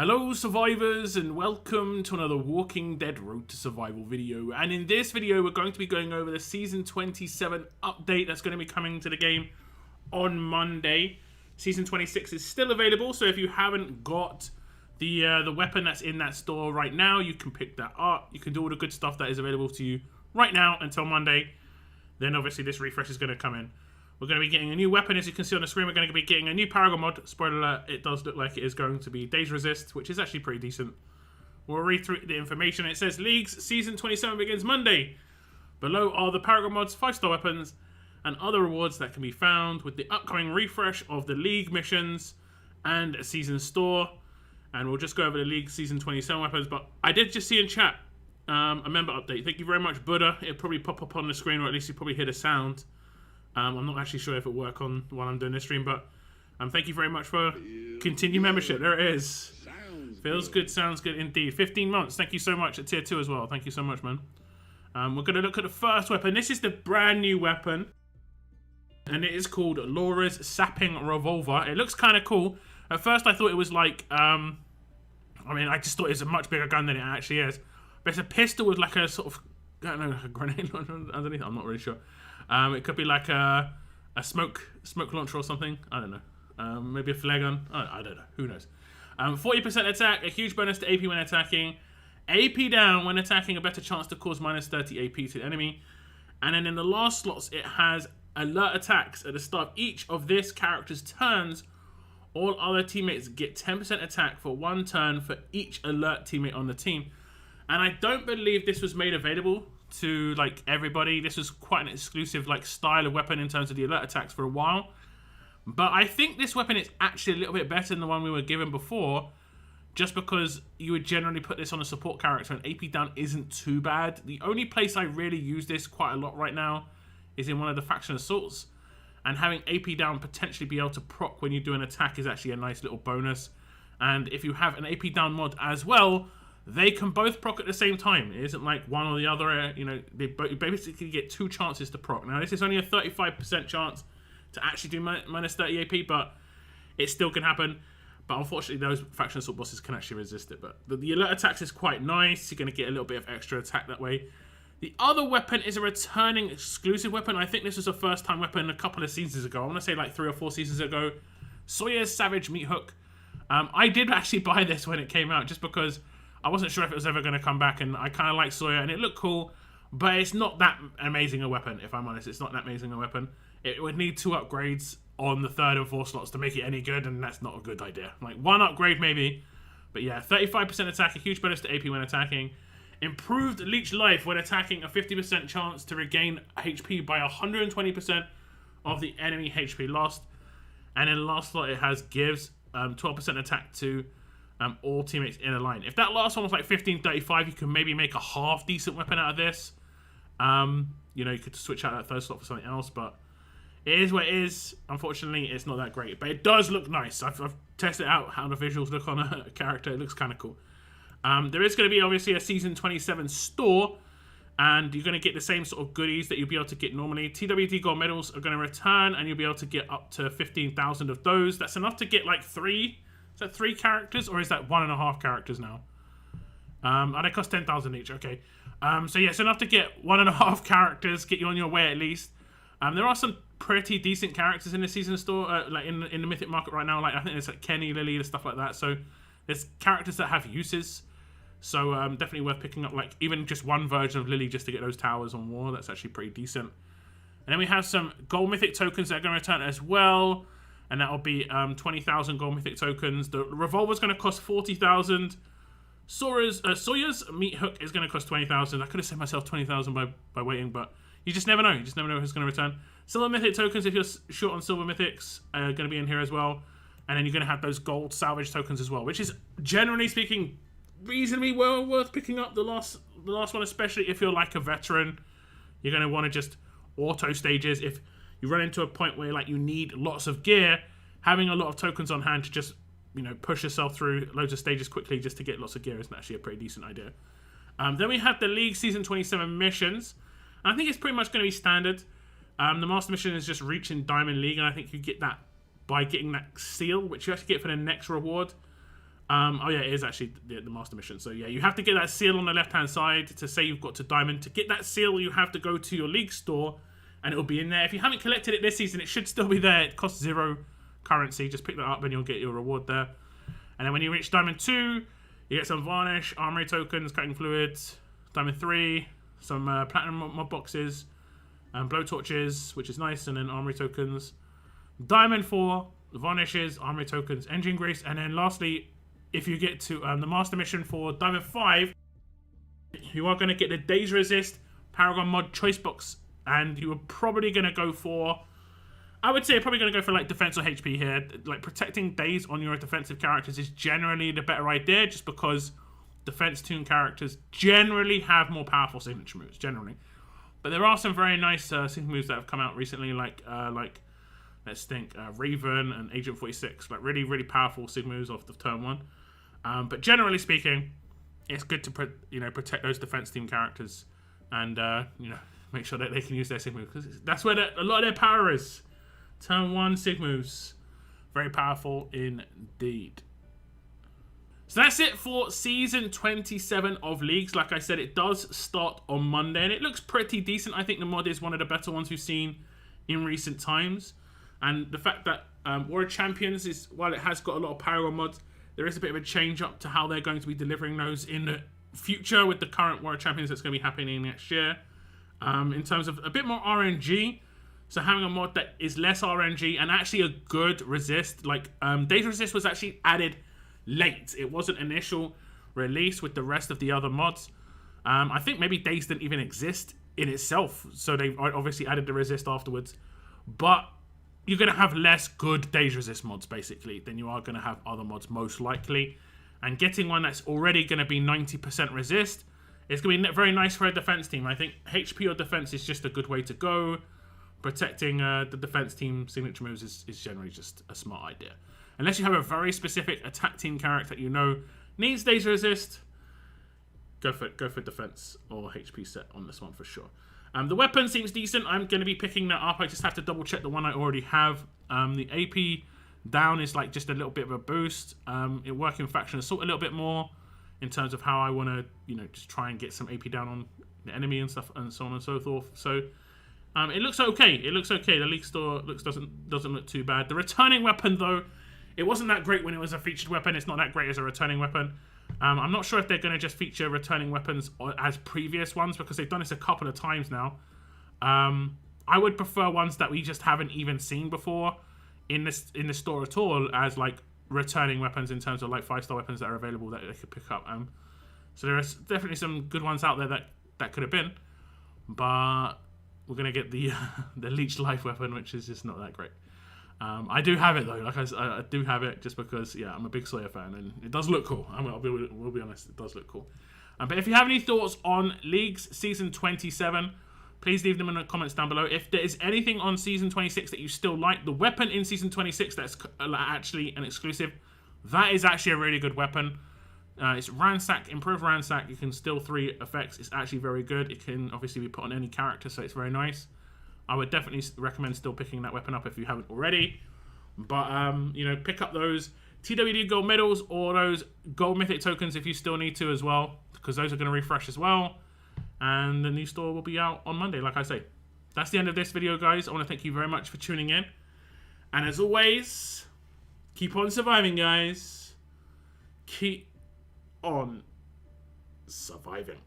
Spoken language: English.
Hello survivors and welcome to another Walking Dead Road to Survival video, and in this video we're going to be going over the Season 27 update that's going to be coming to the game on Monday. Season 26 is still available, so if you haven't got the weapon that's in that store right now, you can pick that up. You can do all the good stuff that is available to you right now until Monday. Then obviously this refresh is going to come in. We're going to be getting a new weapon, as you can see on the screen. We're going to be getting a new Paragon mod. Spoiler alert, it does look like it is going to be Days Resist, which is actually pretty decent. We'll read through the information. It says, League's Season 27 begins Monday. Below are the Paragon mods, 5-star weapons, and other rewards that can be found with the upcoming refresh of the League missions and a Season store. And we'll just go over the League Season 27 weapons. But I did just see in chat a member update. Thank you very much, Buddha. It'll probably pop up on the screen, or at least you probably hear the sound. I'm not actually sure if it'll work on while I'm doing this stream, but thank you very much for continue membership. There it is. Feels good, sounds good indeed. 15 months. Thank you so much at tier 2 as well. Thank you so much, man. We're going to look at the first weapon. This is the brand new weapon, and it is called Laura's Sapping Revolver. It looks kind of cool. At first, I thought it was like, I just thought it was a much bigger gun than it actually is. But it's a pistol with like a sort of, I don't know, a grenade underneath. I'm not really sure. It could be like a smoke launcher or something. I don't know. Maybe a flare gun. I don't know. Who knows? 40% attack, a huge bonus to AP when attacking. AP down when attacking, a better chance to cause minus 30 AP to the enemy. And then in the last slots, it has alert attacks at the start of each of this character's turns. All other teammates get 10% attack for 1 turn for each alert teammate on the team. And I don't believe this was made available to like everybody. This was quite an exclusive like style of weapon in terms of the alert attacks for a while. But I think this weapon is actually a little bit better than the one we were given before, just because you would generally put this on a support character and AP down isn't too bad. The only place I really use this quite a lot right now is in one of the faction assaults, and having AP down potentially be able to proc when you do an attack is actually a nice little bonus. And if you have an AP down mod as well, they can both proc at the same time. It isn't like one or the other. You know, they basically get 2 chances to proc. Now, this is only a 35% chance to actually do minus 30 AP, but it still can happen. But unfortunately, those faction assault bosses can actually resist it. But the alert attacks is quite nice. You're going to get a little bit of extra attack that way. The other weapon is a returning exclusive weapon. I think this was a first-time weapon a couple of seasons ago. I want to say like 3 or 4 seasons ago. Sawyer's Savage Meat Hook. I did actually buy this when it came out, just because I wasn't sure if it was ever going to come back, and I kind of like Sawyer, and it looked cool, but it's not that amazing a weapon, if I'm honest. It's not that amazing a weapon. It would need 2 upgrades on the 3rd and 4th slots to make it any good, and that's not a good idea. Like, 1 upgrade maybe, but yeah, 35% attack, a huge bonus to AP when attacking. Improved Leech Life when attacking, a 50% chance to regain HP by 120% of the enemy HP lost. And in the last slot, it has gives 12% attack to all teammates in a line. If that last one was like 1535, you can maybe make a half decent weapon out of this. You know, you could switch out that 3rd slot for something else, but it is what it is. Unfortunately, it's not that great, but it does look nice. I've tested out how the visuals look on a character. It looks kind of cool. There is going to be obviously a Season 27 store, and you're going to get the same sort of goodies that you'll be able to get normally. TWD gold medals are going to return, and you'll be able to get up to 15,000 of those. That's enough to get like 3. Is that 3 characters, or is that 1.5 characters now? And they cost 10,000 each. Okay. So yeah, it's enough to get 1.5 characters, get you on your way at least. There are some pretty decent characters in the season store, like in the Mythic market right now. Like I think there's like Kenny, Lily, and stuff like that. So there's characters that have uses. So definitely worth picking up, like even just 1 version of Lily just to get those towers on war. That's actually pretty decent. And then we have some gold Mythic tokens that are going to return as well. And that'll be 20,000 gold Mythic tokens. The revolver's going to cost 40,000. Sawyer's Meat Hook is going to cost 20,000. I could have said myself 20,000 by waiting, but you just never know. You just never know who's going to return. Silver Mythic tokens, if you're short on Silver Mythics, are going to be in here as well. And then you're going to have those gold salvage tokens as well, which is, generally speaking, reasonably well worth picking up. The last one, especially if you're like a veteran, you're going to want to just auto stages. If you run into a point where like you need lots of gear, having a lot of tokens on hand to just, you know, push yourself through loads of stages quickly just to get lots of gear is actually a pretty decent idea. Then we have the League Season 27 missions. And I think it's pretty much going to be standard. The Master Mission is just reaching Diamond League, and I think you get that by getting that seal, which you actually get for the next reward. Oh yeah, it is actually the master mission. So yeah, you have to get that seal on the left-hand side to say you've got to diamond. To get that seal, you have to go to your league store, and it'll be in there. If you haven't collected it this season, it should still be there. It costs 0 currency. Just pick that up, and you'll get your reward there. And then when you reach Diamond 2, you get some Varnish, Armory tokens, Cutting Fluids. Diamond 3, some Platinum mod boxes, Blow Torches, which is nice, and then Armory tokens. Diamond 4, Varnishes, Armory tokens, Engine Grease, and then lastly, if you get to the Master Mission for Diamond 5, you are going to get the Days Resist Paragon mod choice box, and you are probably going to go for, I would say you're probably going to go for like defense or HP here. Like protecting days on your defensive characters is generally the better idea, just because defense tune characters generally have more powerful signature moves, generally. But there are some very nice signature moves that have come out recently, like let's think, Raven and Agent 46, like really, really powerful sig moves off the turn 1. But generally speaking, it's good to protect those defense team characters and make sure that they can use their sig moves, because that's where a lot of their power is. Turn 1 sig moves, very powerful indeed. So that's it for Season 27 of Leagues. Like I said, it does start on Monday, and it looks pretty decent. I think the mod is one of the better ones we've seen in recent times. And the fact that War of Champions is, while it has got a lot of Paragon mods, there is a bit of a change up to how they're going to be delivering those in the future with the current War of Champions that's going to be happening next year. In terms of a bit more RNG, so having a mod that is less RNG and actually a good resist, like Days Resist was actually added late. It wasn't initial release with the rest of the other mods. I think maybe Days didn't even exist in itself, so they obviously added the resist afterwards. But you're going to have less good Days Resist mods, basically, than you are going to have other mods, most likely. And getting one that's already going to be 90% resist is going to be very nice for a defense team. I think HP or defense is just a good way to go. Protecting the defense team signature moves is generally just a smart idea. Unless you have a very specific attack team character that you know needs Days Resist, go for defense or HP set on this one for sure. The weapon seems decent. I'm going to be picking that up. I just have to double check the one I already have. The AP down is like just a little bit of a boost. It working faction assault a little bit more in terms of how I want to, just try and get some AP down on the enemy and stuff, and so on and so forth. So it looks okay. It looks okay. The League Store doesn't look too bad. The returning weapon though, it wasn't that great when it was a featured weapon. It's not that great as a returning weapon. I'm not sure if they're going to just feature returning weapons as previous ones, because they've done this a couple of times now. I would prefer ones that we just haven't even seen before in the store at all as like returning weapons, in terms of like 5-star weapons that are available that they could pick up. So there are definitely some good ones out there that could have been, but we're going to get the Leech Life weapon, which is just not that great. I do have it though. Like I do have it just because, yeah, I'm a big Slayer fan and it does look cool. We'll be honest, it does look cool. But if you have any thoughts on Leagues Season 27, please leave them in the comments down below. If there is anything on Season 26 that you still like, the weapon in Season 26 that's actually an exclusive, that is actually a really good weapon. It's Ransack, Improved Ransack. You can steal 3 effects. It's actually very good. It can obviously be put on any character, so it's very nice. I would definitely recommend still picking that weapon up if you haven't already. But, pick up those TWD gold medals or those gold mythic tokens if you still need to as well, because those are going to refresh as well. And the new store will be out on Monday, like I say. That's the end of this video, guys. I want to thank you very much for tuning in. And as always, keep on surviving, guys. Keep on surviving.